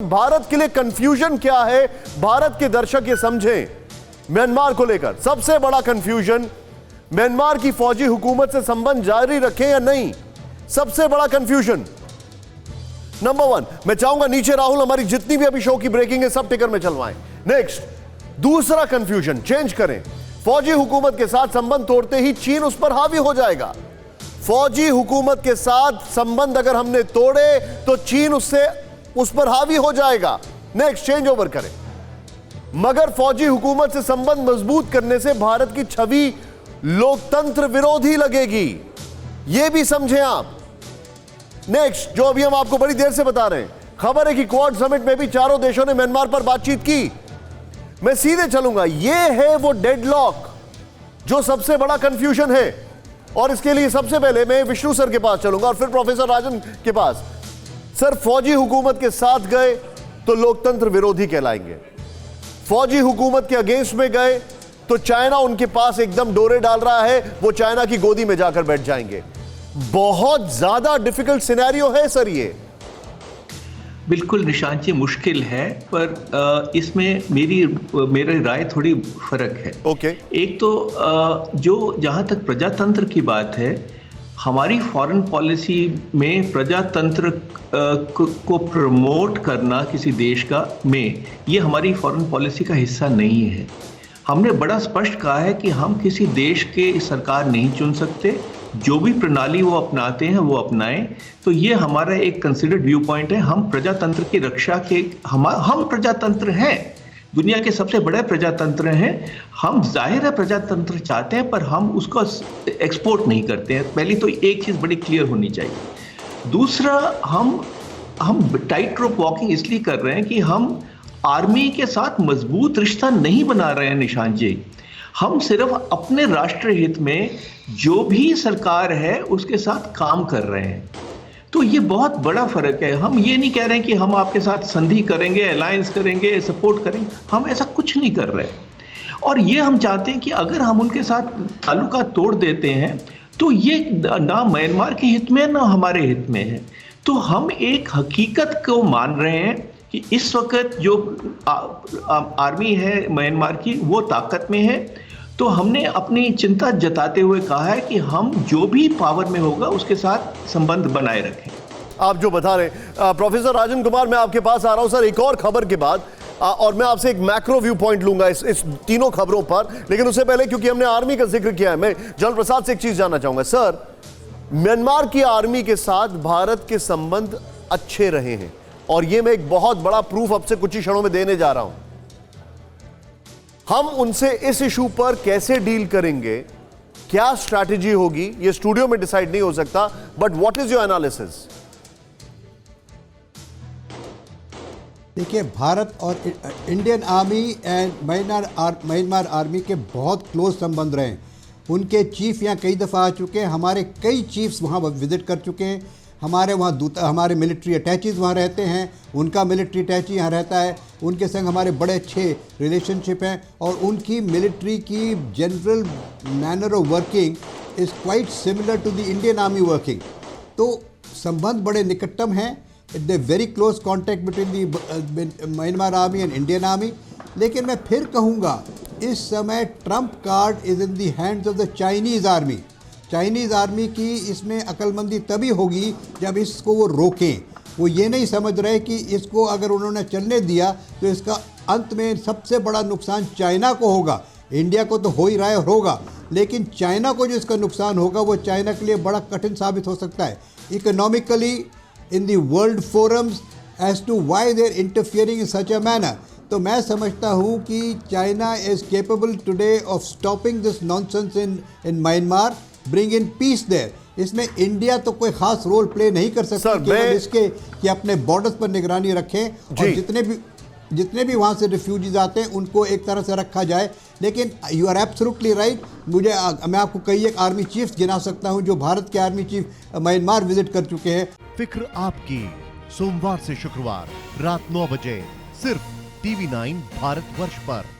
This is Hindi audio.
भारत के लिए कंफ्यूजन क्या है, भारत के दर्शक ये समझें। म्यांमार को लेकर सबसे बड़ा कंफ्यूजन, म्यांमार की फौजी हुकूमत से संबंध जारी रखें या नहीं, सबसे बड़ा कंफ्यूजन नंबर 1। मैं चाहूंगा नीचे राहुल हमारी जितनी भी अभी शो की ब्रेकिंग है सब टिकर में चलवाएं। नेक्स्ट, दूसरा कंफ्यूजन चेंज करें, फौजी हुकूमत के साथ संबंध तोड़ते ही चीन उस पर हावी हो जाएगा। फौजी हुकूमत के साथ संबंध अगर हमने तोड़े तो चीन उस पर हावी हो जाएगा। नेक्स्ट, चेंज ओवर करें, मगर फौजी हुकूमत से संबंध मजबूत करने से भारत की छवि लोकतंत्र विरोधी लगेगी, यह भी समझें आप। नेक्स्ट, जो अभी हम आपको बड़ी देर से बता रहे हैं, खबर है कि क्वाड समिट में भी चारों देशों ने म्यांमार पर बातचीत की। मैं सीधे चलूंगा, यह है वो डेडलॉक जो सबसे बड़ा कंफ्यूजन है, और इसके लिए सबसे पहले मैं विष्णु सर के पास चलूंगा और फिर प्रोफेसर राजन के पास। सर, फौजी हुकूमत के साथ गए तो लोकतंत्र विरोधी कहलाएंगे, फौजी हुकूमत के अगेंस्ट में गए तो चाइना उनके पास एकदम डोरे डाल रहा है, वो चाइना की गोदी में जाकर बैठ जाएंगे। बहुत ज्यादा डिफिकल्ट सिनेरियो है सर ये। बिल्कुल निशांत जी, मुश्किल है, पर इसमें मेरी राय थोड़ी फर्क है। ओके। एक तो जो जहां तक प्रजातंत्र की बात है, हमारी फॉरेन पॉलिसी में प्रजातंत्र को प्रमोट करना किसी देश में ये हमारी फॉरेन पॉलिसी का हिस्सा नहीं है। हमने बड़ा स्पष्ट कहा है कि हम किसी देश के सरकार नहीं चुन सकते, जो भी प्रणाली वो अपनाते हैं वो अपनाएं। तो ये हमारा एक कंसिडर्ड व्यू पॉइंट है। हम प्रजातंत्र की रक्षा के हम प्रजातंत्र हैं, दुनिया के सबसे बड़े प्रजातंत्र हैं। हम जाहिर है प्रजातंत्र चाहते हैं, पर हम उसको एक्सपोर्ट नहीं करते हैं। पहली तो एक चीज़ बड़ी क्लियर होनी चाहिए। दूसरा, हम टाइट रोप वॉकिंग इसलिए कर रहे हैं कि हम आर्मी के साथ मजबूत रिश्ता नहीं बना रहे हैं निशांत जी। हम सिर्फ अपने राष्ट्र हित में जो भी सरकार है उसके साथ काम कर रहे हैं। तो ये बहुत बड़ा फर्क है। हम ये नहीं कह रहे हैं कि हम आपके साथ संधि करेंगे, अलायंस करेंगे, सपोर्ट करेंगे, हम ऐसा कुछ नहीं कर रहे। और ये हम चाहते हैं कि अगर हम उनके साथ ताल्लुकात तोड़ देते हैं तो ये ना म्यांमार के हित में ना हमारे हित में है। तो हम एक हकीकत को मान रहे हैं कि इस वक्त जो आर्मी है म्यांमार की वो ताकत में है। तो हमने अपनी चिंता जताते हुए कहा है कि हम जो भी पावर में होगा उसके साथ संबंध बनाए रखें। आप जो बता रहे हैं, प्रोफेसर राजन कुमार, मैं आपके पास आ रहा हूं सर एक और खबर के बाद, और मैं आपसे एक मैक्रो व्यू पॉइंट लूंगा इस तीनों खबरों पर। लेकिन उससे पहले, क्योंकि हमने आर्मी का जिक्र किया है, मैं जल प्रसाद से एक चीज जानना चाहूंगा। सर, म्यांमार की आर्मी के साथ भारत के संबंध अच्छे रहे हैं, और यह मैं एक बहुत बड़ा प्रूफ अब से कुछ ही क्षणों में देने जा रहा हूं। हम उनसे इस इशू पर कैसे डील करेंगे, क्या स्ट्रैटेजी होगी, यह स्टूडियो में डिसाइड नहीं हो सकता, but what is your analysis? देखिए, भारत और Indian army and Myanmar army के बहुत क्लोज संबंध रहे हैं। उनके चीफ यहाँ कई दफ़ा आ चुके हैं, हमारे कई चीफ्स वहाँ विजिट कर चुके हैं। हमारे वहाँ हमारे मिलिट्री अटैचीज़ वहाँ रहते हैं, उनका मिलिट्री अटैची यहाँ रहता है, उनके संग हमारे बड़े अच्छे रिलेशनशिप हैं। और उनकी मिलिट्री की general manner of working is quite similar to the Indian army working. तो संबंध बड़े निकटतम हैं, the very close contact between the Myanmar army and Indian army. लेकिन मैं फिर कहूँगा, इस समय trump card is in the hands of the Chinese army. Chinese army की इसमें अक्लमंदी तभी होगी जब इसको वो रोकें। वो ये नहीं समझ रहे कि इसको अगर उन्होंने चलने दिया तो इसका अंत में सबसे बड़ा नुकसान चाइना को होगा। इंडिया को तो हो ही रहा है, होगा, लेकिन चाइना को जो इसका नुकसान होगा वो चाइना के लिए बड़ा कठिन साबित हो सकता है economically in the world forums as to why they are interfering in such a manner. तो मैं समझता हूँ कि China is capable today of stopping this nonsense in Myanmar, bring in peace there. इसमें इंडिया तो कोई खास रोल प्ले नहीं कर सकता, केवल इसके कि अपने बॉर्डर्स पर निगरानी रखें और जितने भी वहाँ से रिफ्यूजीज आते हैं उनको एक तरह से रखा जाए। लेकिन यू आर एब्सोल्युटली राइट। मैं आपको कई एक आर्मी चीफ्स गिना सकता हूँ जो भारत के आर्मी चीफ म्यांमार विजिट कर चुके हैं। फिक्र आपकी, सोमवार से शुक्रवार रात 9 बजे सिर्फ TV9 भारतवर्ष पर।